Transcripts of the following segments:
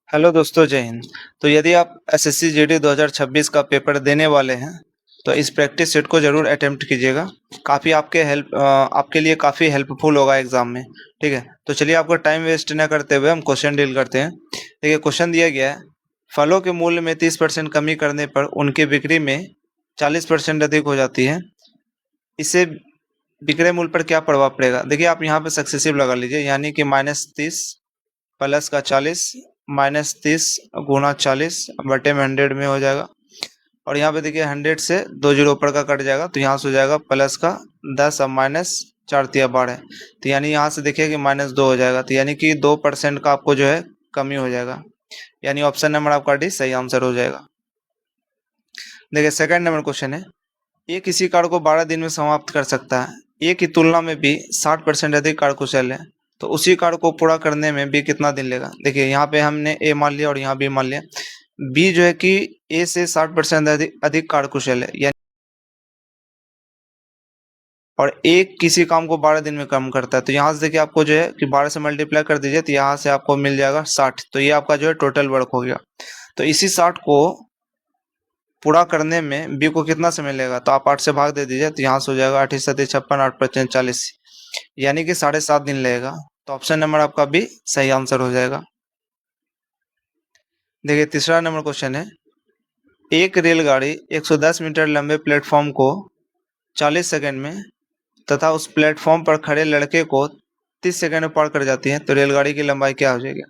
Hello दोस्तों, जय हिंद। तो यदि आप एसएससी जीडी 2026 का पेपर देने वाले हैं तो इस प्रैक्टिस सेट को ज़रूर अटेम्प्ट कीजिएगा। काफ़ी आपके लिए काफ़ी हेल्पफुल होगा एग्ज़ाम में। ठीक है, तो चलिए आपको टाइम वेस्ट न करते हुए हम क्वेश्चन डील करते हैं। देखिए, क्वेश्चन दिया गया है, फलों के मूल्य में 30% कमी करने पर उनकी बिक्री में 40% अधिक हो जाती है। इससे विक्रय मूल्य पर क्या प्रभाव पड़ेगा? देखिए, आप यहाँ पे सक्सेसिव लगा लीजिए, यानी कि -30 प्लस का 40 -30 गुना 40 बटे में 100 में हो जाएगा। और यहाँ पे देखिए 100 से 2 जीरो ऊपर का कट जाएगा, तो यहाँ से हो जाएगा प्लस का 10 अब -4 है। तो यानी यहाँ से देखिए कि -2 हो जाएगा, तो यानी कि 2% का आपको जो है कमी हो जाएगा। यानी ऑप्शन नंबर आपका डी सही आंसर हो जाएगा। देखिए, सेकंड नंबर क्वेश्चन है, ए किसी कार्य को 12 दिन में समाप्त कर सकता है, ए की तुलना में बी 60% अधिक कार्यकुशल है, तो उसी कार्य को पूरा करने में बी कितना दिन लेगा? देखिए, यहाँ पे हमने ए मान लिया और यहाँ बी मान लिया। बी जो है कि ए से 60% अधिक कार्यकुशल है, यानी और ए किसी काम को 12 दिन में कम करता है। तो यहाँ से देखिए आपको जो है कि 12 से मल्टीप्लाई कर दीजिए, तो यहाँ से आपको मिल जाएगा 60। तो ये आपका जो है टोटल वर्क हो गया। तो इसी 60 को पूरा करने में बी को कितना समय लगेगा? तो आप 8 से भाग दे दीजिए, तो यहाँ से हो जाएगा 8 7 56 8 5 40, यानी कि 7.5 दिन लगेगा। तो ऑप्शन नंबर आपका बी सही आंसर हो जाएगा। देखिए, तीसरा नंबर क्वेश्चन है, एक रेलगाड़ी 110 मीटर लंबे प्लेटफॉर्म को 40 सेकंड में तथा उस प्लेटफॉर्म पर खड़े लड़के को 30 सेकंड में पार कर जाती है, तो रेलगाड़ी की लंबाई क्या हो जाएगी?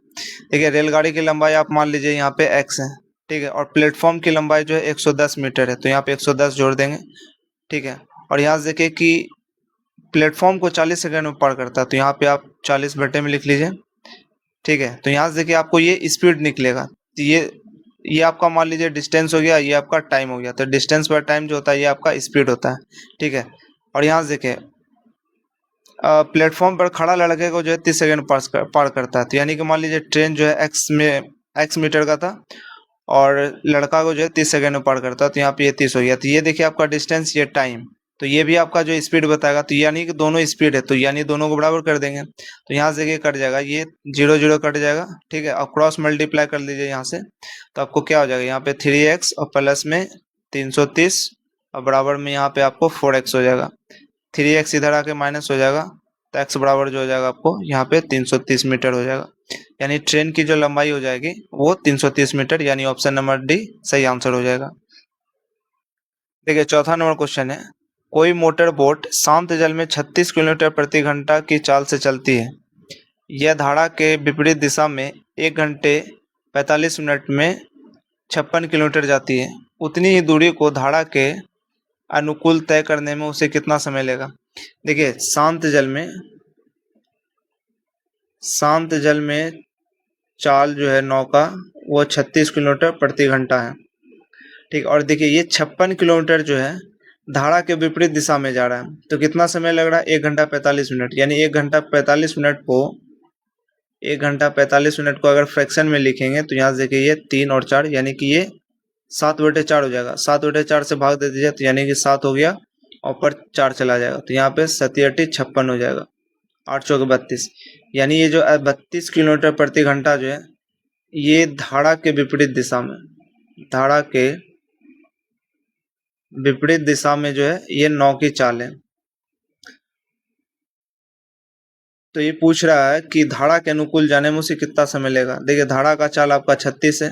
देखिए, रेलगाड़ी की लंबाई आप मान लीजिए यहाँ पे x है, ठीक है, और प्लेटफॉर्म की लंबाई जो है 110 मीटर है, तो यहाँ पे 110 जोड़ देंगे, ठीक है। और यहाँ से देखिए कि प्लेटफॉर्म को 40 सेकंड में पार करता है, तो यहाँ पे आप 40 बटे में लिख लीजिए, ठीक है। तो यहाँ से देखिए आपको ये स्पीड निकलेगा, तो ये आपका मान लीजिए डिस्टेंस हो गया, ये आपका टाइम हो गया। तो डिस्टेंस बाय टाइम जो होता है ये आपका स्पीड होता है, ठीक है। और यहाँ से देखिए प्लेटफॉर्म पर खड़ा लड़के को जो है 30 सेकंड पार करता है, तो यानी कि मान लीजिए ट्रेन जो है एक्स मीटर का था और लड़का को जो है 30 सेकंड में पार करता है, तो यहाँ पे ये 30 हो गया। तो ये देखिए आपका डिस्टेंस, ये टाइम, तो ये भी आपका जो स्पीड बताएगा। तो यानी कि दोनों स्पीड है, तो यानी दोनों को बराबर कर देंगे, तो यहाँ से ये कट जाएगा, ये 0 0 कट जाएगा, ठीक है। और क्रॉस मल्टीप्लाई कर लीजिए यहाँ से, तो आपको क्या हो जाएगा? यहाँ पे 3x और प्लस में 330 और बराबर में यहाँ पे आपको 4x हो जाएगा। 3x इधर आके माइनस हो जाएगा, तो x बराबर जो हो जाएगा आपको यहाँ पे 330 मीटर हो जाएगा। यानी ट्रेन की जो लंबाई हो जाएगी वो 330 मीटर, यानी ऑप्शन नंबर डी सही आंसर हो जाएगा। देखिए, चौथा नंबर क्वेश्चन है, कोई मोटर बोट शांत जल में 36 किलोमीटर प्रति घंटा की चाल से चलती है। यह धारा के विपरीत दिशा में 1 घंटे 45 मिनट में 56 किलोमीटर जाती है। उतनी ही दूरी को धारा के अनुकूल तय करने में उसे कितना समय लेगा? देखिए, शांत जल में चाल जो है नौका वो 36 किलोमीटर प्रति घंटा है, ठीक। और देखिए ये 56 किलोमीटर जो है धारा के विपरीत दिशा में जा रहा है, तो कितना समय लग रहा है? 1 घंटा 45 मिनट, यानी 1 घंटा 45 मिनट को अगर फ्रैक्शन में लिखेंगे तो यहाँ से देखिए ये 3 और 4, यानी कि ये 7/4 हो जाएगा। 7/4 से भाग दे दीजिए, तो यानी कि 7 हो गया और ऊपर 4 चला जाएगा, तो यहाँ पे 7 56 हो जाएगा, 8 चौके 32, यानी ये जो 32 किलोमीटर प्रति घंटा जो है ये धारा के विपरीत दिशा में जो है ये 9 की चाल है। तो ये पूछ रहा है कि धारा के अनुकूल जाने में उसे कितना समय लेगा। देखिए, धारा का चाल आपका 36 है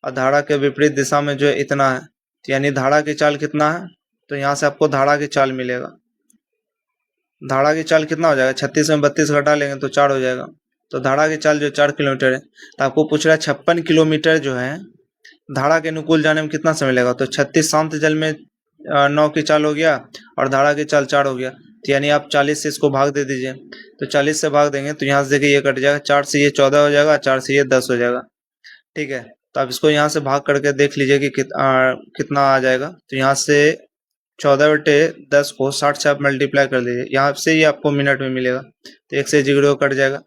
और धारा के विपरीत दिशा में जो है इतना है, तो यानी धारा की चाल कितना है? तो यहाँ से आपको धारा की चाल मिलेगा। धारा की चाल कितना हो जाएगा? 36 में 32 घटा लेंगे तो 4 हो जाएगा, तो धारा की चाल जो 4 किलोमीटर है। तो आपको पूछ रहा है 56 किलोमीटर जो है धारा के अनुकूल जाने में कितना समय लगेगा? तो 36 शांत जल में 9 की चाल हो गया और धारा की चाल 4 हो गया, तो यानी आप 40 से इसको भाग दे दीजिए, तो 40 से भाग देंगे तो यहाँ से देखिए ये कट जाएगा, 4 से ये 14 हो जाएगा, 4 से ये 10 हो जाएगा, ठीक है। तो आप इसको यहाँ से भाग करके देख लीजिए कि कितना आ जाएगा। तो यहाँ से 14/10 को 60 से आप मल्टीप्लाई कर लीजिए, यहाँ से ये आपको मिनट में मिलेगा, तो 1 से 0 कट जाएगा,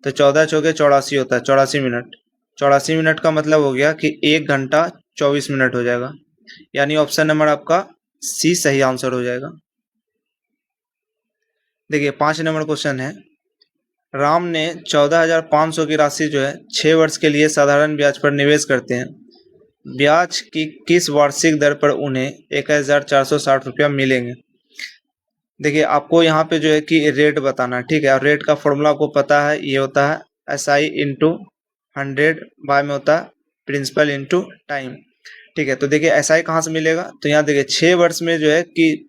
तो 14 चौके 84 होता है, 84 मिनट। 84 मिनट का मतलब हो गया कि 1 घंटा 24 मिनट हो जाएगा, यानी ऑप्शन नंबर आपका सी सही आंसर हो जाएगा। देखिए, 5 नंबर क्वेश्चन है, राम ने 14,500 की राशि जो है 6 वर्ष के लिए साधारण ब्याज पर निवेश करते हैं। ब्याज की किस वार्षिक दर पर उन्हें 21,460 रुपया मिलेंगे। देखिए आपको यहाँ पे जो है कि रेट बताना है, ठीक है। और रेट का फॉर्मूला आपको पता है, ये होता है SI इंटू 100 बाय में होता है प्रिंसिपल इंटू टाइम, ठीक है। तो देखिए SI कहाँ से मिलेगा, तो यहाँ देखिए 6 वर्ष में जो है कि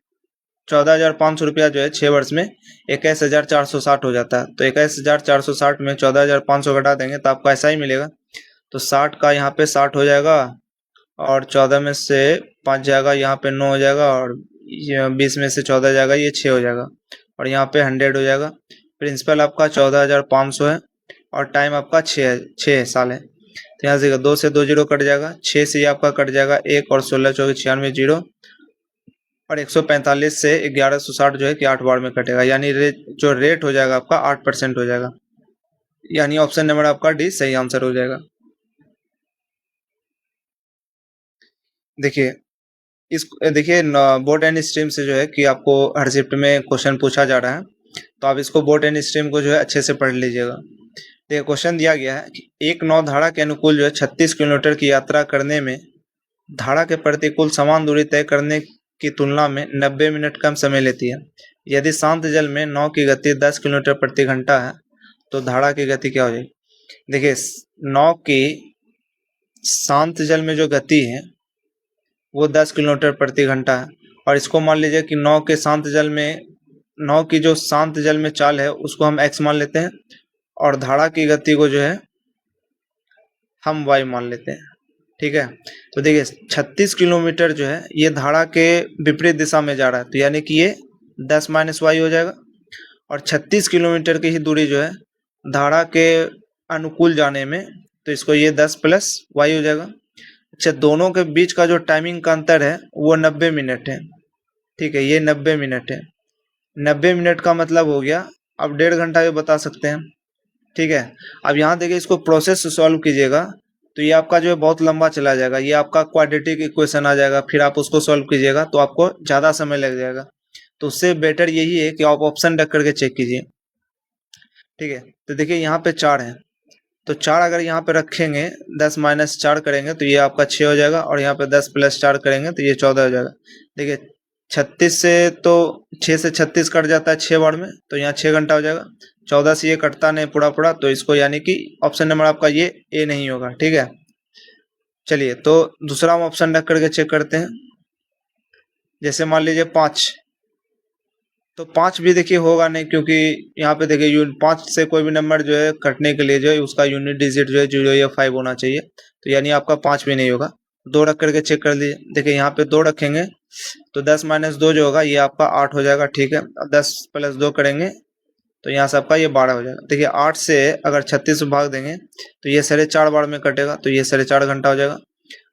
14,500 रुपया जो है 6 वर्ष में 21,460 हो जाता है। तो 21,460 में 14,500 घटा देंगे तो आपको ऐसा ही मिलेगा। तो 60 का यहाँ पे 60 हो जाएगा और 14 में से 5 जाएगा, यहाँ पे 9 हो जाएगा और 20 में से 14 जाएगा, ये 6 हो जाएगा और यहाँ पे 100 हो जाएगा। प्रिंसिपल आपका 14,500 है और टाइम आपका 6 साल है। तो यहाँ से 2 से 2 जीरो कट जाएगा, 6 से ये आपका कट जाएगा 1 और 16 24 96 जीरो और 145 से 1160 जो है कि 8 बार में कटेगा, यानी जो रेट हो जाएगा आपका 8% हो जाएगा, यानी ऑप्शन नंबर आपका डी सही आंसर हो जाएगा। देखिए देखिए बोट एंड स्ट्रीम से जो है कि आपको हर शिफ्ट में क्वेश्चन पूछा जा रहा है, तो आप इसको बोट एंड स्ट्रीम को जो है अच्छे से पढ़ लीजिएगा। देखिए क्वेश्चन दिया गया है कि एक नौ धारा के अनुकूल जो है 36 किलोमीटर की यात्रा करने में धारा के प्रतिकूल समान दूरी तय करने की तुलना में 90 मिनट कम समय लेती है। यदि शांत जल में नाव की गति 10 किलोमीटर प्रति घंटा है तो धारा की गति क्या हो जाएगी। देखिए नाव की शांत जल में जो गति है वो 10 किलोमीटर प्रति घंटा है और इसको मान लीजिए कि नाव के शांत जल में, नाव की जो शांत जल में चाल है उसको हम x मान लेते हैं और धारा की गति को जो है हम y मान लेते हैं, ठीक है। तो देखिए 36 किलोमीटर जो है ये धारा के विपरीत दिशा में जा रहा है, तो यानी कि ये 10 माइनस वाई हो जाएगा और 36 किलोमीटर की ही दूरी जो है धारा के अनुकूल जाने में, तो इसको ये 10 प्लस वाई हो जाएगा। अच्छा दोनों के बीच का जो टाइमिंग का अंतर है वो 90 मिनट है, ठीक है, ये 90 मिनट है। 90 मिनट का मतलब हो गया अब 1.5 घंटा भी बता सकते हैं, ठीक है। अब यहाँ देखिए इसको प्रोसेस से सॉल्व कीजिएगा तो ये आपका जो है बहुत लंबा चला जाएगा, ये आपका क्वाड्रेटिक इक्वेशन आ जाएगा, फिर आप उसको सॉल्व कीजिएगा तो आपको ज़्यादा समय लग जाएगा। तो उससे बेटर यही है कि आप ऑप्शन रख करके चेक कीजिए, ठीक है। तो देखिए यहाँ पे 4 है, तो 4 अगर यहाँ पे रखेंगे 10 माइनस 4 करेंगे तो ये आपका 6 हो जाएगा और यहाँ पे 10 प्लस 4 करेंगे तो ये 14 हो जाएगा। देखिए 36 से तो 6 से 36 कट जाता है 6 बार में, तो यहाँ 6 घंटा हो जाएगा। 14 से ये कटता नहीं पूरा पूरा, तो इसको यानी कि ऑप्शन नंबर आपका ये ए नहीं होगा, ठीक है। चलिए तो दूसरा हम ऑप्शन रख करके चेक करते हैं। जैसे मान लीजिए 5, तो 5 भी देखिए होगा नहीं, क्योंकि यहाँ पे देखिए 5 से कोई भी नंबर जो है कटने के लिए जो है उसका यूनिट डिजिट जो है 0 या 5 होना चाहिए, तो यानी आपका 5 भी नहीं होगा। 2 रख करके चेक कर लीजिए। देखिए यहाँ पे 2 रखेंगे तो 10 माइनस 2 जो होगा ये आपका 8 हो जाएगा, ठीक है। 10 प्लस 2 करेंगे तो यहाँ से आपका ये 12 हो जाएगा। देखिए 8 से अगर 36 भाग देंगे तो ये 4.5 बार में कटेगा, तो ये 4.5 घंटा हो जाएगा।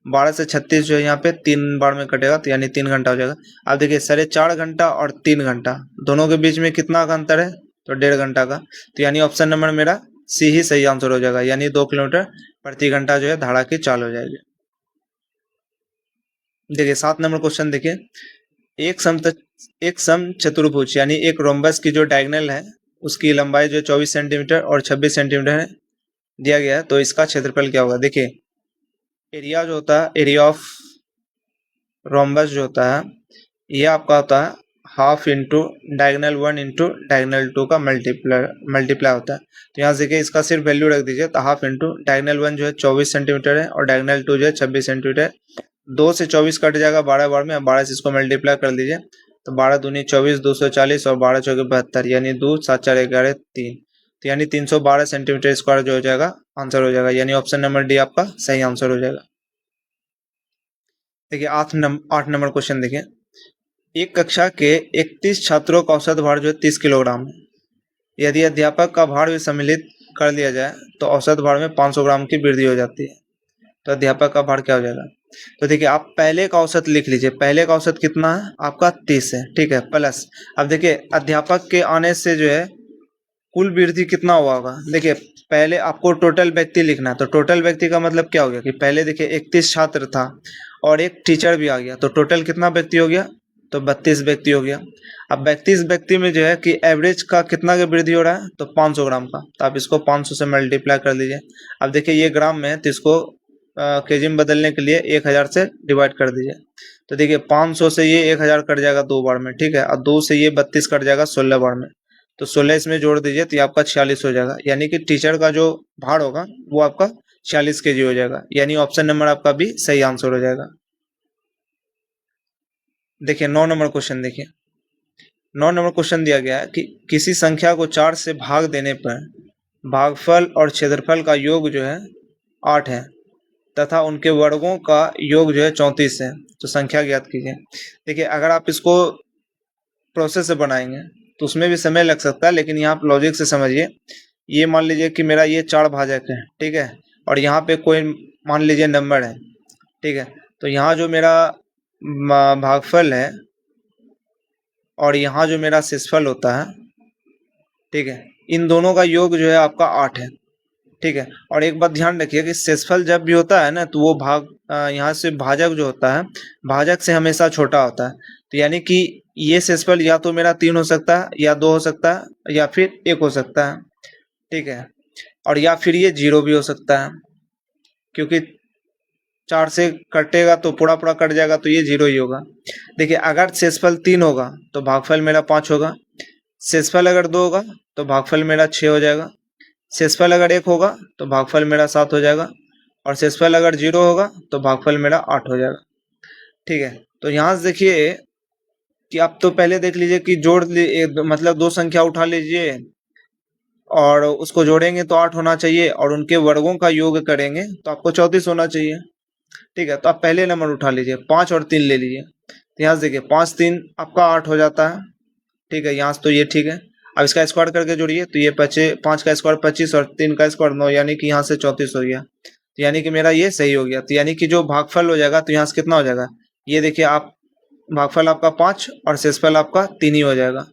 12 से 36 जो है यहाँ पे 3 बार में कटेगा, तो यानी 3 घंटा हो जाएगा। अब देखिए 4.5 घंटा और 3 घंटा दोनों के बीच में कितना का अंतर है, तो 1.5 घंटा का, तो यानी ऑप्शन नंबर मेरा सी ही सही आंसर हो जाएगा, यानी 2 किलोमीटर प्रति घंटा जो है धारा की चाल हो जाएगी। देखिए 7 नंबर क्वेश्चन देखिए, एक सम चतुर्भुज यानी एक रोम्बस की जो डायगोनल है उसकी लंबाई जो 24 सेंटीमीटर और 26 सेंटीमीटर है दिया गया है, तो इसका क्षेत्रफल क्या होगा। देखिए एरिया जो होता है, एरिया ऑफ रोम्बस जो होता है ये आपका होता है half into diagonal 1 into diagonal 2 का मल्टीप्लाई होता है। तो यहाँ देखिए इसका सिर्फ वैल्यू रख दीजिए, तो हाफ इंटू डायगोनल 1 जो है 24 सेंटीमीटर है और डायगोनल 2 जो है 26 सेंटीमीटर। 2 से 24 कट जाएगा 12 बार में, अब 12 से इसको मल्टीप्लाई कर दीजिए, तो 12 दूनी 24, 240 और 12 चौके 72, यानी 2 7 4 11 3, तो यानी 312 सेंटीमीटर स्क्वायर जो हो जाएगा आंसर हो जाएगा, यानी ऑप्शन नंबर डी आपका सही आंसर हो जाएगा। देखिए 8 नंबर क्वेश्चन देखिए, एक कक्षा के 31 छात्रों का औसत भार जो है 30 किलोग्राम है। यदि अध्यापक का भार भी सम्मिलित कर लिया जाए तो औसत भार में 500 ग्राम की वृद्धि हो जाती है, तो अध्यापक का भार क्या हो जाएगा। तो देखिए आप पहले का औसत लिख लीजिए, पहले का औसत कितना है आपका 30 है, ठीक है, प्लस अब देखिए अध्यापक के आने से जो है कुल वृद्धि कितना हुआ होगा। देखिए पहले आपको टोटल व्यक्ति लिखना है, तो टोटल व्यक्ति का मतलब क्या हो गया कि पहले देखिए 31 छात्र था और एक टीचर भी आ गया, तो टोटल कितना व्यक्ति हो गया, तो तो 32 व्यक्ति हो गया। अब 32 व्यक्ति में जो है कि एवरेज का कितना का वृद्धि हो रहा है, तो 500 ग्राम का। तो आप इसको 500 से मल्टीप्लाई कर लीजिए। अब देखिए ये ग्राम में है, तो इसको केजी में बदलने के लिए 1000 से डिवाइड कर दीजिए। तो देखिए 500 से ये 1000 कट जाएगा 2 बार में, ठीक है। और 2 से ये 32 कट जाएगा 16 बार में। तो 16 इसमें जोड़ दीजिए तो ये आपका 46 हो जाएगा। यानी कि टीचर का जो भार होगा वो आपका 46 केजी हो जाएगा। यानी ऑप्शन नंबर आपका भी सही आंसर हो जाएगा। देखिए 9 नंबर क्वेश्चन देखिए। 9 नंबर क्वेश्चन दिया गया है कि किसी संख्या को 4 से भाग देने पर भागफल और क्षेत्रफल का योग जो है 8 है तथा उनके वर्गों का योग जो है 34 है, तो संख्या ज्ञात कीजिए। देखिए अगर आप इसको प्रोसेस से बनाएंगे तो उसमें भी समय लग सकता है, लेकिन यहाँ आप लॉजिक से समझिए। ये मान लीजिए कि मेरा ये 4 भाजक है, ठीक है, और यहाँ पे कोई मान लीजिए नंबर है, ठीक है। तो यहाँ जो मेरा भागफल है और यहाँ जो मेरा शेषफल होता है, ठीक है, इन दोनों का योग जो है आपका 8 है, ठीक है। और एक बात ध्यान रखिए कि शेषफल जब भी होता है ना, तो वो यहाँ से भाजक जो होता है भाजक से हमेशा छोटा होता है। तो यानी कि ये शेषफल या तो मेरा 3 हो सकता है, या 2 हो सकता है, या फिर 1 हो सकता है, ठीक है। और या फिर ये 0 भी हो सकता है, क्योंकि 4 से कटेगा तो पूरा पूरा कट जाएगा, तो ये 0 ही होगा। देखिए अगर शेषफल 3 होगा तो भागफल मेरा 5 होगा। शेषफल अगर 2 होगा तो भागफल मेरा 6 हो जाएगा। शेषफल अगर 1 होगा तो भागफल मेरा 7 हो जाएगा। और शेषफल अगर 0 होगा तो भागफल मेरा 8 हो जाएगा, ठीक है। तो यहाँ से देखिए कि आप तो पहले देख लीजिए कि मतलब 2 संख्या उठा लीजिए और उसको जोड़ेंगे तो 8 होना चाहिए, और उनके वर्गों का योग करेंगे तो आपको 34 होना चाहिए, ठीक है। तो आप पहले नंबर उठा लीजिए, 5 और 3 ले लीजिए। तो यहाँ से देखिए 5 3 आपका 8 हो जाता है, ठीक है। यहाँ से तो ये ठीक है। अब इसका स्क्वायर करके जोड़िए तो ये 5 का स्क्वायर 25 और 3 का स्क्वायर 9, यानी कि यहाँ से 34 हो गया। तो यानी कि मेरा ये सही हो गया। तो यानी कि जो भागफल हो जाएगा तो यहाँ से कितना हो जाएगा, ये देखिए आप भागफल आपका 5 और शेषफल आपका 3 ही हो जाएगा।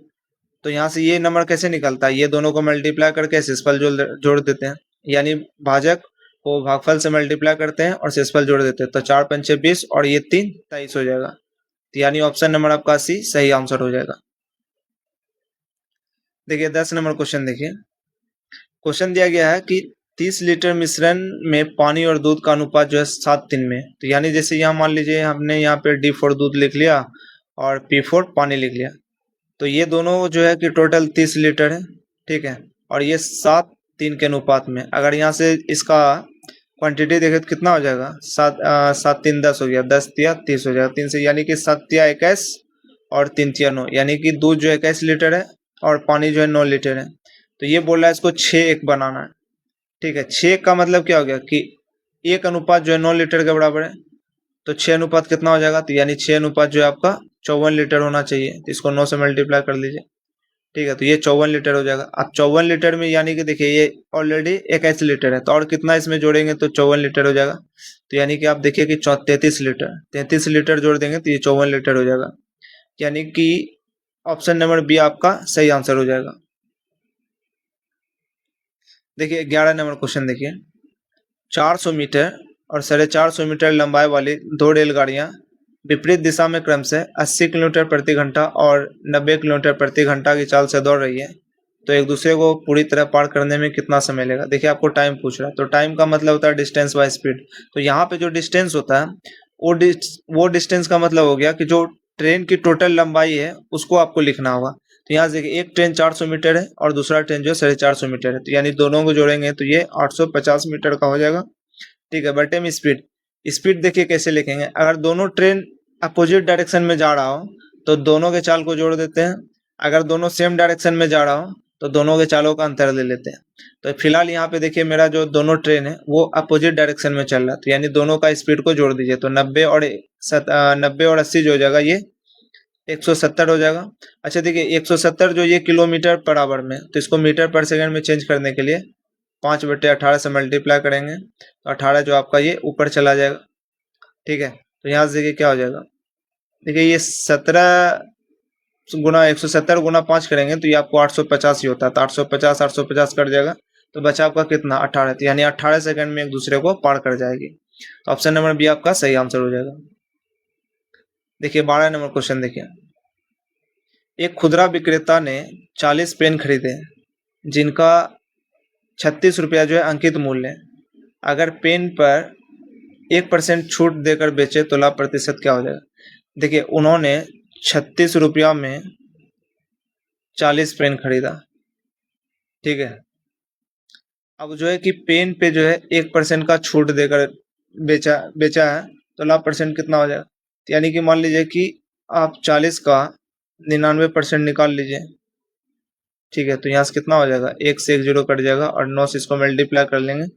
तो यहाँ से ये नंबर कैसे निकलता है, ये दोनों को मल्टीप्लाई करके शेषफल जोड़ देते हैं। यानी भाजक को भागफल से मल्टीप्लाई करते हैं और शेषफल जोड़ देते हैं। तो 4 पंचे 20 और ये 3 23 हो जाएगा। तो यानी ऑप्शन नंबर आपका सी सही आंसर हो जाएगा। देखिए 10 नंबर क्वेश्चन देखिए। क्वेश्चन दिया गया है कि 30 लीटर मिश्रण में पानी और दूध का अनुपात जो है 7:3 में। तो यानी जैसे यहाँ मान लीजिए हमने यहाँ पे D4 दूध लिख लिया और P4 पानी लिख लिया। तो ये दोनों जो है कि टोटल 30 लीटर है, ठीक है। और ये 7:3 के अनुपात में। अगर यहाँ से इसका क्वांटिटी देखें तो कितना हो जाएगा, 7 3 10 हो गया, 10 तिया 30 हो जाएगा 3 से। यानी कि 7 तिया 21 और 3 तिया 9, यानी कि दूध जो 21 लीटर है और पानी जो है 9 लीटर है। तो ये बोल रहा है इसको 6:1 बनाना है, ठीक है। 6 का मतलब क्या हो गया कि 1 अनुपात जो है 9 लीटर के बराबर है। तो 6 अनुपात कितना हो जाएगा, तो यानी 6 अनुपात जो है आपका 54 लीटर होना चाहिए। तो इसको 9 से मल्टीप्लाई कर लीजिए, ठीक है। तो ये 54 लीटर हो जाएगा। अब 54 लीटर में यानी कि देखिए ये ऑलरेडी 21 लीटर है, तो और कितना इसमें जोड़ेंगे तो 54 लीटर हो जाएगा। तो यानी कि आप देखिए कि 33 लीटर जोड़ देंगे तो ये 54 लीटर हो जाएगा। यानी कि ऑप्शन नंबर बी आपका सही आंसर हो जाएगा। देखिए 11 नंबर क्वेश्चन देखिए। 400 मीटर और 450 मीटर लंबाई वाली 2 रेलगाड़ियां विपरीत दिशा में क्रमशः 80 किलोमीटर प्रति घंटा और 90 किलोमीटर प्रति घंटा की चाल से दौड़ रही है, तो एक दूसरे को पूरी तरह पार करने में कितना समय लेगा। देखिए आपको टाइम पूछ रहा है, तो टाइम का मतलब होता है डिस्टेंस बाय स्पीड। तो यहाँ पे जो डिस्टेंस होता है वो डिस्टेंस का मतलब हो गया कि जो ट्रेन की टोटल लंबाई है उसको आपको लिखना होगा। तो यहाँ से देखिए एक ट्रेन 400 मीटर है और दूसरा ट्रेन जो 450 मीटर है, तो यानी दोनों को जोड़ेंगे तो ये 850 मीटर का हो जाएगा, ठीक है। बटे में स्पीड देखिए कैसे लिखेंगे। अगर दोनों ट्रेन अपोजिट डायरेक्शन में जा रहा हो तो दोनों के चाल को जोड़ देते हैं। अगर दोनों सेम डायरेक्शन में जा रहा हो तो दोनों के चालों का अंतर ले लेते हैं। तो फिलहाल यहाँ पे देखिए मेरा जो दोनों ट्रेन है वो अपोजिट डायरेक्शन में चल रहा है, तो यानी दोनों का स्पीड को जोड़ दीजिए। तो 90 और 80 जो हो जाएगा ये 170 हो जाएगा। अच्छा देखिए 170 जो ये किलोमीटर पर आवर में, तो इसको मीटर पर सेकंड में चेंज करने के लिए 5/18 से मल्टीप्लाई करेंगे तो 18 जो आपका ये ऊपर चला जाएगा, ठीक है। तो यहाँ से देखिए क्या हो जाएगा, देखिए ये 17 गुना 170 गुना 5 करेंगे तो ये आपको 850 ही होता है। तो 850 कट जाएगा तो बचा आपका कितना 18, तो यानी 18 सेकंड में एक दूसरे को पार कर जाएगी। तो ऑप्शन नंबर बी आपका सही आंसर हो जाएगा। देखिए 12 नंबर क्वेश्चन देखिए। एक खुदरा विक्रेता ने 40 पेन खरीदे जिनका 36 रुपया जो है अंकित मूल्य है। अगर पेन पर 1% छूट देकर बेचे तो लाभ प्रतिशत क्या हो जाएगा? देखिए, उन्होंने 36 रुपया में 40 पेन खरीदा, ठीक है। अब जो है कि पेन पे जो है 1% का छूट देकर बेचा बेचा है, तो लाभ परसेंट कितना हो जाएगा? यानी कि मान लीजिए कि आप 40 का 99% निकाल लीजिए, ठीक है। तो यहाँ से कितना हो जाएगा? 1 से 1 जीरो कट जाएगा और 9 से इसको मल्टीप्लाई कर लेंगे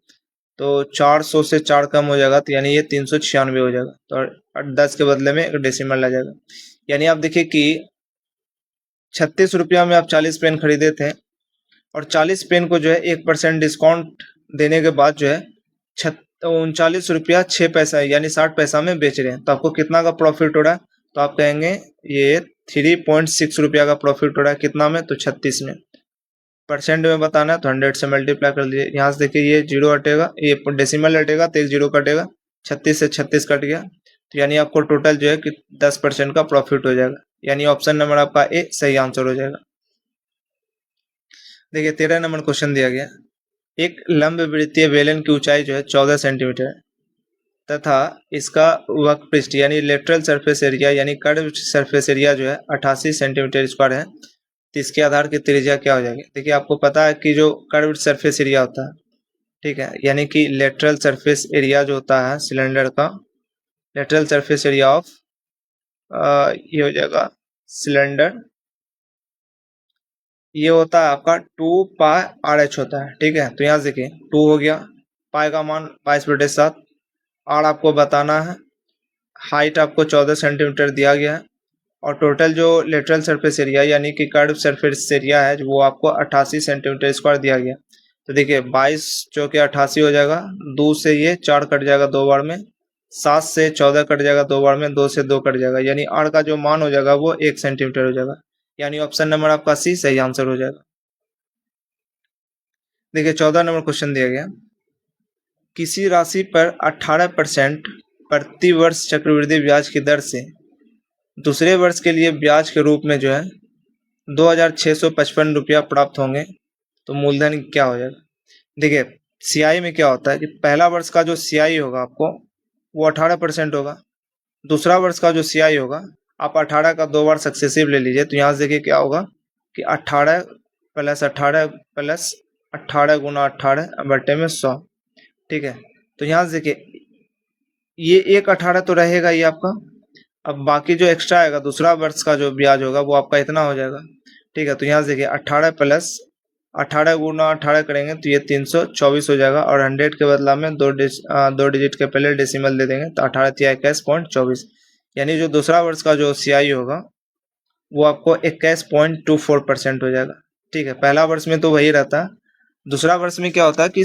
तो 400 से 4 कम हो जाएगा, तो यानी ये 396 हो जाएगा। तो 10 के बदले में एक डेसिमल आ जाएगा। यानी आप देखिए कि 36 रुपया में आप 40 पेन खरीदे थे और 40 पेन को जो है 1% डिस्काउंट देने के बाद जो है 39 रुपया 6 पैसा यानी 60 पैसा में बेच रहे हैं। तो आपको कितना का प्रॉफिट हो रहा है? तो आप कहेंगे ये 3.6 रुपया का प्रॉफिट हो रहा है। कितना में? तो 36 में। परसेंट में बताना है तो 100 से मल्टीप्लाई कर लीजिए। यहाँ से देखिए ये जीरो हटेगा, ये डेसिमल हटेगा तो एक जीरो कटेगा, 36 से 36 कट गया, तो यानी आपको टोटल जो है कि 10% का प्रॉफिट हो जाएगा। यानी ऑप्शन नंबर आपका ए सही आंसर हो जाएगा। देखिए 13 नंबर क्वेश्चन दिया गया, एक लंब वृत्तीय बेलन की ऊंचाई जो है 14 सेंटीमीटर है तथा इसका वक्र पृष्ठ यानी लेटरल सरफेस एरिया यानी कर्व सरफेस एरिया जो है 88 सेंटीमीटर स्क्वायर है, तो इसके आधार की त्रिज्या क्या हो जाएगी? देखिए आपको पता है कि जो कर्व सरफेस एरिया होता है, ठीक है, यानी कि लेटरल सरफेस एरिया जो होता है सिलेंडर का, लेटरल सरफेस एरिया ऑफ ये हो जाएगा सिलेंडर, ये होता है आपका 2πRh होता है, ठीक है। तो यहाँ से देखिए 2 हो गया, पाई का मान 22/7, आर आपको बताना है, हाइट आपको 14 सेंटीमीटर दिया गया है और टोटल जो लेटरल सरफेस एरिया यानी कि कर्व सरफेस एरिया है वो आपको 88 सेंटीमीटर स्क्वायर दिया गया। तो देखिए 22 चौके 88 हो जाएगा, 2 से ये 4 कट जाएगा 2 बार में, 7 से 14 कट जाएगा 2 बार में, 2 से 2 कट जाएगा, यानी आर का जो मान हो जाएगा वो 1 सेंटीमीटर हो जाएगा। यानी ऑप्शन नंबर आपका सी सही आंसर हो जाएगा। देखिए 14 नंबर क्वेश्चन दिया गया, किसी राशि पर 18% प्रति वर्ष चक्रवृद्धि ब्याज की दर से दूसरे वर्ष के लिए ब्याज के रूप में जो है 2655 रुपया प्राप्त होंगे, तो मूलधन क्या हो जाएगा? देखिए सीआई में क्या होता है कि पहला वर्ष का जो सीआई होगा आपको वो 18% होगा, दूसरा वर्ष का जो सीआई होगा आप 18 का 2 बार सक्सेसिव ले लीजिए, तो यहाँ से देखिए क्या होगा कि 18 प्लस 18 प्लस 18 गुना 18 बटे में 100, ठीक है। तो यहाँ से देखिए ये एक 18 तो रहेगा ही आपका, अब बाकी जो एक्स्ट्रा आएगा दूसरा वर्ष का जो ब्याज होगा वो आपका इतना हो जाएगा, ठीक है। तो यहाँ से देखिए 18 प्लस 18 गुना 18 करेंगे तो ये 324 हो जाएगा और 100 के बदला में दो डिजिट के पहले डेसिमल दे देंगे तो 18 तिया 21.24, यानी जो दूसरा वर्ष का जो सीआई होगा वो आपको 21.24% हो जाएगा, ठीक है। पहला वर्ष में तो वही रहता है, दूसरा वर्ष में क्या होता है कि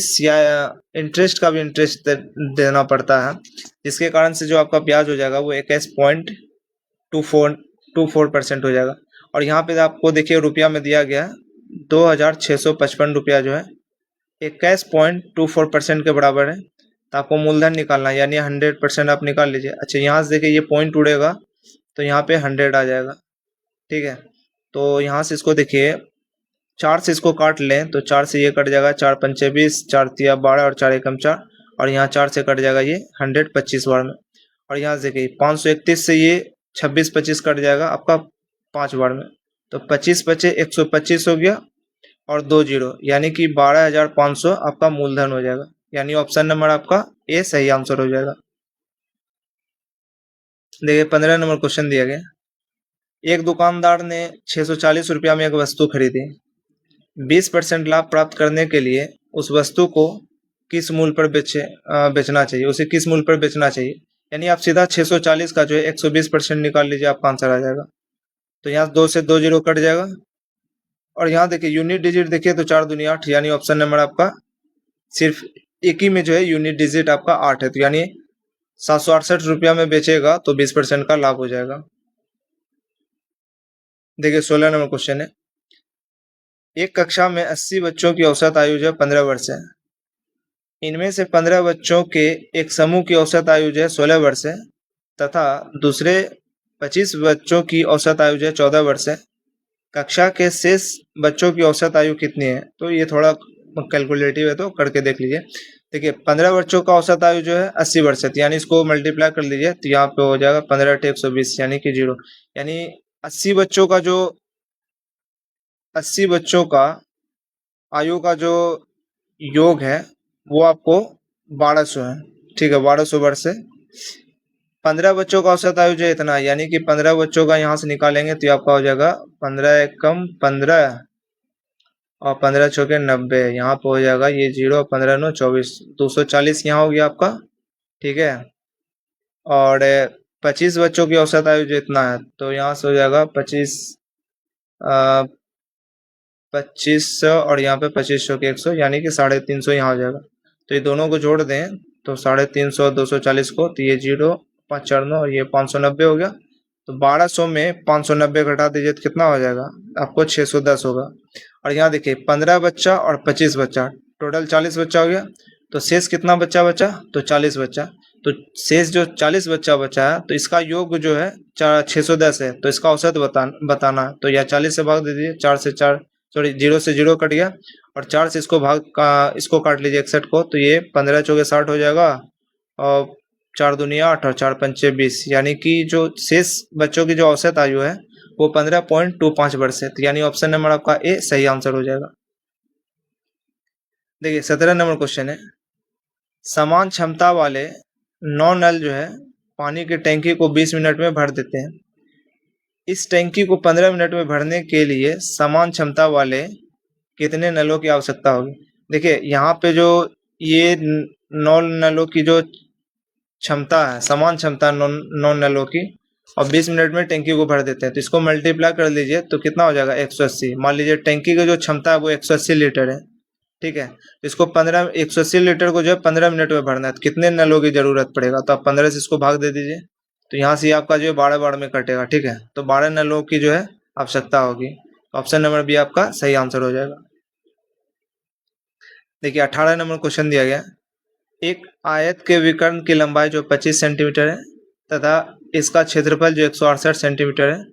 इंटरेस्ट का भी इंटरेस्ट देना पड़ता है, जिसके कारण से जो आपका ब्याज हो जाएगा वो 21.24% हो जाएगा। और यहाँ पे आपको देखिए रुपया में दिया गया है 2655 रुपया जो है 21.24% के बराबर है, तो आपको मूलधन निकालना है यानी 100% आप निकाल लीजिए। अच्छा यहाँ से देखिए ये पॉइंट उड़ेगा तो यहाँ पे 100 आ जाएगा, ठीक है। तो यहाँ से इसको देखिए 4 से इसको काट लें तो 4 से ये कट जाएगा, 4 पंचे 20, 4 तिया 12 और 4 एकम 4, और यहाँ 4 से कट जाएगा ये 100 25 बार में, और यहाँ से देखिए 531 से ये 26 25 कट जाएगा आपका 5 बार में, तो 25 बचे 125 हो गया और 2 जीरो यानी कि 12,500 आपका मूलधन हो जाएगा। यानी ऑप्शन नंबर आपका ए सही आंसर हो जाएगा। देखिए 15 नंबर क्वेश्चन दिया गया, एक दुकानदार ने 640 रुपया में एक वस्तु खरीदी, 20% लाभ प्राप्त करने के लिए उस वस्तु को किस मूल्य पर बेचना चाहिए, उसे किस मूल्य पर बेचना चाहिए? यानी आप सीधा 640 का जो है 120% निकाल लीजिए, आपका आंसर आ जाएगा। तो यहाँ 2 से 2 जीरो कट जाएगा और यहाँ देखिए यूनिट डिजिट देखिए तो 4 दूनी 8, यानी ऑप्शन नंबर आपका सिर्फ एक ही में जो है यूनिट डिजिट आपका 8 है, तो यानी 768 रुपया में बेचेगा तो 20% का लाभ हो जाएगा। देखिए 16 नंबर क्वेश्चन है, एक कक्षा में 80 बच्चों की औसत आयु जो है 15 वर्ष है, इनमें से 15 बच्चों के एक समूह की औसत आयु जो है 16 वर्ष है तथा दूसरे 25 बच्चों की औसत आयु जो है 14 वर्ष है, कक्षा के शेष बच्चों की औसत आयु कितनी है? तो ये थोड़ा कैलकुलेटिव है, तो करके देख लीजिए। देखिए 15 बच्चों का औसत आयु जो है 80 वर्ष है, तो यानी इसको मल्टीप्लाई कर लीजिए, तो यहाँ पे हो जाएगा 15/120 यानी कि 0। यानी 80 बच्चों का जो 80 बच्चों का आयु का जो योग है वो आपको 1200 है। ठीक है, 1200 वर्ष है। 15 बच्चों का औसत आयु जो है इतना है, यानी कि 15 बच्चों का यहाँ से निकालेंगे तो ये आपका हो जाएगा 15 एकम 15 और 15 चौके 90। यहाँ पे हो जाएगा ये 0, 15 9 24, 240 यहाँ हो गया आपका। ठीक है, और 25 बच्चों की औसत आयु जो इतना है, तो यहाँ से हो जाएगा 25 2500 और यहाँ पे 2500 के 100, यानी कि 350 यहाँ हो जाएगा। तो ये दोनों को जोड़ दें तो 350 240 को, तो ये 0 5 4 9 और ये 590 हो गया। तो 1200 में 590 घटा दीजिए तो कितना हो जाएगा आपको? 610 होगा। और यहाँ देखिए 15 बच्चा और 25 बच्चा, टोटल 40 बच्चा हो गया। तो शेष कितना बच्चा बचा? तो 40 बच्चा। तो शेष जो 40 बच्चा बचा है, तो इसका योग जो है 610 है, तो इसका औसत बताना है। तो यह 40 से भाग दे दीजिए, 4 से 4 सॉरी 0 से 0 कट गया, और 4 से इसको काट लीजिए 61 को, तो ये 15 चौके 60 हो जाएगा, और 4 दूनी 8 और 4 पंचे 20, यानी कि जो शेष बच्चों की जो औसत आयु है वो 15.25 वर्ष है। तो यानी ऑप्शन नंबर आपका ए सही आंसर हो जाएगा। देखिए 17 नंबर क्वेश्चन है, समान क्षमता वाले 9 नल जो है पानी की टैंकी को 20 मिनट में भर देते हैं। इस टैंकी को 15 मिनट में भरने के लिए समान क्षमता वाले कितने नलों की आवश्यकता होगी? देखिए यहाँ पे जो ये 9 नलों की जो क्षमता है, समान क्षमता 9 नलों की, और 20 मिनट में टैंकी को भर देते हैं, तो इसको मल्टीप्लाई कर लीजिए तो कितना हो जाएगा? 180। मान लीजिए टैंकी की जो क्षमता है वो 180 लीटर है। ठीक है, तो इसको 180 लीटर को जो है 15 मिनट में भरना है, तो कितने नलों की जरूरत पड़ेगा? तो आप 15 से इसको भाग दे दीजिए, तो यहाँ से आपका जो है 12 बार में कटेगा। ठीक है, तो 12 नलों की जो है आवश्यकता होगी। ऑप्शन नंबर बी आपका सही आंसर हो जाएगा। देखिए 18 नंबर क्वेश्चन दिया गया, एक आयत के विकर्ण की लंबाई जो 25 सेंटीमीटर है तथा इसका क्षेत्रफल जो 168 सेंटीमीटर है,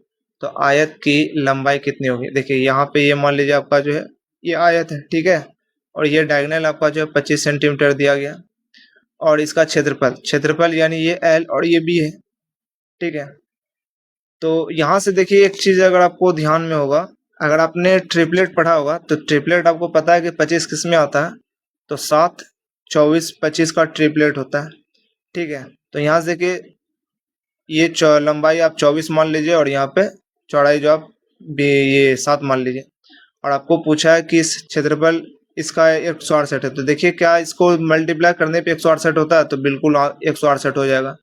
तो आयत की लंबाई कितनी होगी? देखिए यहाँ पे ये मान लीजिए आपका जो है ये आयत है। ठीक है, और ये डायगोनल आपका जो है 25 सेंटीमीटर दिया गया, और इसका क्षेत्रफल यानी ये एल और ये बी है। ठीक है, तो यहाँ से देखिए एक चीज अगर आपको ध्यान में होगा, अगर आपने ट्रिपलेट पढ़ा होगा तो ट्रिपलेट आपको पता है कि 25 किस में आता है, तो 7 24 25 का ट्रिपलेट होता है। ठीक है, तो यहाँ से देखिए ये लंबाई आप 24 मान लीजिए, और यहाँ पे चौड़ाई जो आप ये 7 मान लीजिए, और आपको पूछा है कि इस क्षेत्रफल इसका 168 है, तो देखिए क्या इसको मल्टीप्लाई करने पे 168 होता है? तो बिल्कुल 168 हो जाएगा।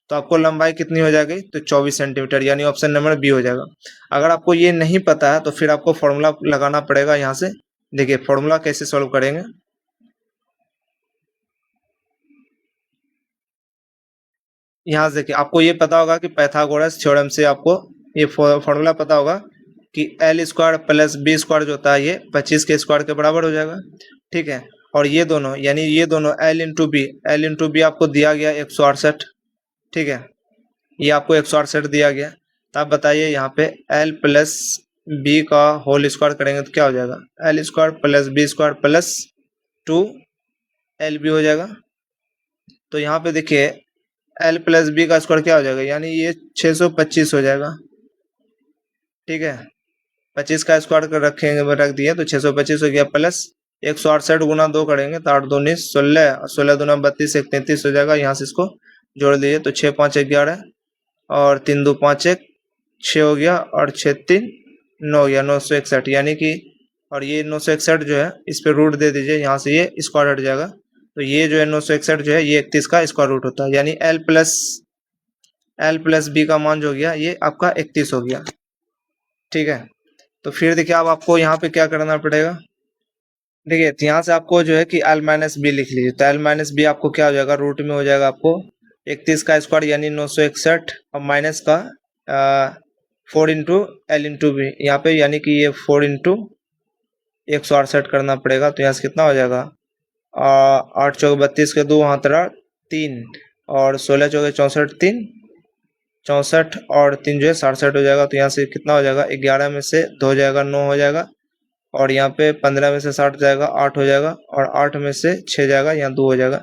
तो आपको लंबाई कितनी हो जाएगी? तो 24 सेंटीमीटर, यानी ऑप्शन नंबर बी हो जाएगा। अगर आपको ये नहीं पता है तो फिर आपको फॉर्मूला लगाना पड़ेगा। यहाँ से देखिए फॉर्मूला कैसे सॉल्व करेंगे। यहाँ से देखिए आपको ये पता होगा कि पाइथागोरस थ्योरम से आपको ये फॉर्मूला पता होगा कि L square plus B square जो होता है ये 25 के स्क्वायर के बराबर हो जाएगा। ठीक है, और ये दोनों यानी ये दोनों एल इंटू बी आपको दिया गया 168। ठीक है, ये आपको 168 दिया गया, तो आप बताइए यहाँ पे एल प्लस बी का होल स्क्वायर करेंगे तो क्या हो जाएगा? L square plus B square plus 2 L B हो जाएगा। तो यहाँ पे देखिए एल प्लस बी का स्क्वायर क्या हो जाएगा? यानी ये 625 हो जाएगा। ठीक है, 25 का स्क्वायर कर रखेंगे, रख दिए तो 625 हो गया, प्लस 168 गुना 2 करेंगे तो 8 दूनी 16, 16 दूना 32, 1 33 हो जाएगा। यहाँ से इसको जोड़ दीजिए तो 6 5 11 और 3 2 5 1 6 हो गया, और 6 3 9 हो गया, 961, यानी कि और ये 961 जो है इस पे रूट दे दीजिए, यहाँ से ये स्क्वायर हट जाएगा, तो ये जो है 961 जो है ये 31 का स्क्वायर रूट होता है, यानी एल प्लस बी का मान जो हो गया ये आपका 31 हो गया। ठीक है, तो फिर देखिए अब आपको यहाँ पे क्या करना पड़ेगा। देखिए यहाँ से आपको जो है कि एल माइनस बी लिख लीजिए, तो एल माइनस बी आपको क्या हो जाएगा? रूट में हो जाएगा आपको 31 का स्क्वायर यानी 961, और माइनस का 4 इंटू एल इंटू बी यहाँ पे, यानी कि ये 4 इंटू 168 करना पड़ेगा। तो यहाँ से कितना हो जाएगा? 8 चौके 32 के 2 हाथ 3 और 16 चौके 64 3 64 और 3 जो है 67 हो जाएगा। तो यहाँ से कितना हो जाएगा, 11 में से 2 हो जाएगा 9 हो जाएगा, और यहाँ पे 15 में से 60 जाएगा 8 हो जाएगा, और 8 में से 6 जाएगा, यहाँ 2 हो जाएगा।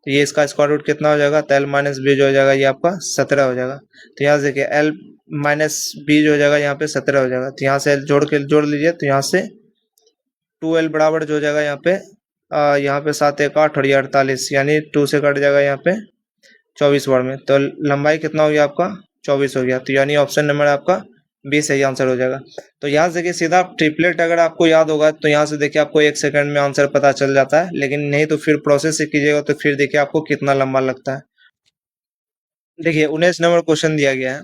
तो ये इसका स्क्वायर रूट कितना हो जाएगा, तो एल माइनस बी जो हो जाएगा ये आपका 17 हो जाएगा। तो यहाँ से देखिए एल माइनस बी जो हो जाएगा यहाँ पे 17 हो जाएगा। तो यहाँ से एल जोड़ लीजिए, तो यहाँ से 2l बराबर जो हो जाएगा यहाँ पे 7 1 8 और ये 48, यानी 2 से कट जाएगा यहाँ पे 24 वर्ड में। तो लंबाई कितना हो गया आपका, 24 हो गया। तो यानी ऑप्शन नंबर आपका बी सही आंसर हो जाएगा। तो यहाँ से देखिए सीधा ट्रिपलेट अगर आपको याद होगा तो यहाँ से देखिए आपको 1 सेकंड में आंसर पता चल जाता है, लेकिन नहीं तो फिर प्रोसेस से कीजिएगा तो फिर देखिए आपको कितना लंबा लगता है। देखिए 19 नंबर क्वेश्चन दिया गया है,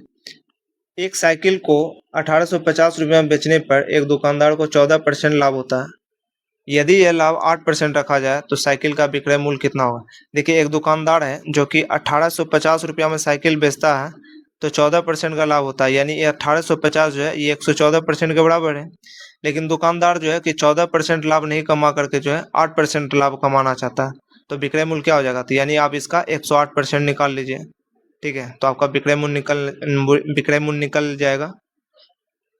एक साइकिल को 1850 रुपये में बेचने पर एक दुकानदार को 14% लाभ होता है। यदि यह लाभ 8% रखा जाए तो साइकिल का विक्रय मूल्य कितना होगा। देखिए एक दुकानदार है जो कि 1850 रुपया में साइकिल बेचता है, तो 14% का लाभ होता है, यानी ये 1850 जो है ये 114% के बराबर है। लेकिन दुकानदार जो है कि 14% लाभ नहीं कमा करके जो है 8% लाभ कमाना चाहता है, तो विक्रय मूल्य क्या हो जाएगा, तो यानी आप इसका 108% निकाल लीजिए। ठीक है, तो आपका विक्रय मूल्य निकल जाएगा।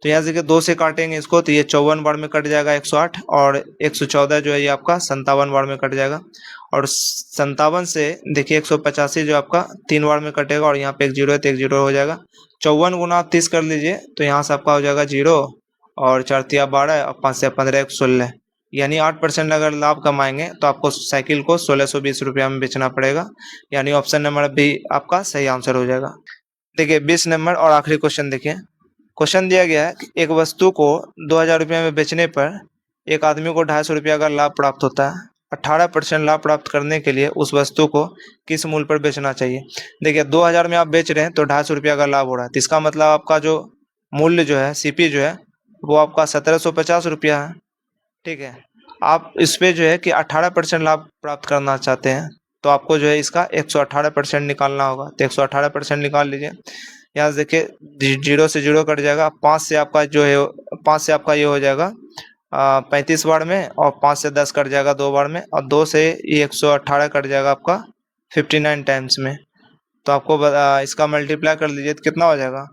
तो यहाँ से 2 से काटेंगे इसको, तो ये 54 बार में कट जाएगा 108, और 114 जो है ये आपका 57 बार में कट जाएगा। और 57 से देखिए 185 जो आपका 3 बार में कटेगा, और यहाँ पे एक जीरो है तो एक जीरो हो जाएगा। 54 गुना 30 कर लीजिए, तो यहाँ से आपका हो जाएगा 0, और 4 तिया 12 और 5 से 15 16, यानी 8% अगर लाभ कमाएंगे तो आपको साइकिल को 1620 रुपया में बेचना पड़ेगा, यानी ऑप्शन नंबर बी आपका सही आंसर हो जाएगा। देखिए 20 नंबर और आखिरी क्वेश्चन देखिए। क्वेश्चन दिया गया है कि एक वस्तु को 2000 रुपये में बेचने पर एक आदमी को 250 रुपया का लाभ प्राप्त होता है। 18% लाभ प्राप्त करने के लिए उस वस्तु को किस मूल्य पर बेचना चाहिए। देखिए 2000 में आप बेच रहे हैं तो 250 रुपया का लाभ हो रहा है, तो इसका मतलब आपका जो मूल्य जो है सीपी जो है वो आपका 1750 रुपया है। ठीक है, आप इस पे जो है कि 18% लाभ प्राप्त करना चाहते हैं, तो आपको जो है इसका 118% निकालना होगा। तो 118% निकाल लीजिए। यहाँ से देखिए 0 से 0 कट जाएगा, 5 से आपका जो है 5 से आपका ये हो जाएगा 35 बार में, और 5 से 10 कट जाएगा 2 बार में, और 2 से ये 118 कट जाएगा आपका 59 टाइम्स में। तो आपको इसका मल्टीप्लाई कर लीजिए तो कितना हो जाएगा,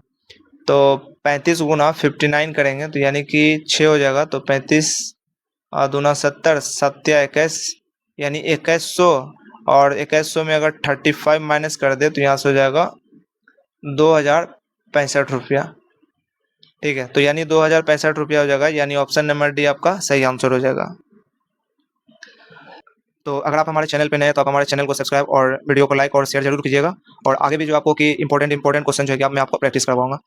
तो 35 गुना 59 करेंगे तो यानी कि 6 हो जाएगा। तो 35 दूना 70, 7 या 21, यानी 2100, और 2100 में अगर 35 माइनस कर दे तो यहाँ से हो जाएगा 2065 रुपया। ठीक है, तो यानी 2065 रुपया हो जाएगा, यानी ऑप्शन नंबर डी आपका सही आंसर हो जाएगा। तो अगर आप हमारे चैनल पे नए हैं तो आप हमारे चैनल को सब्सक्राइब और वीडियो को लाइक और शेयर जरूर कीजिएगा, और आगे भी जो आपको कि इंपॉर्टेंट क्वेश्चन जो है कि मैं आपको प्रैक्टिस करवाऊंगा।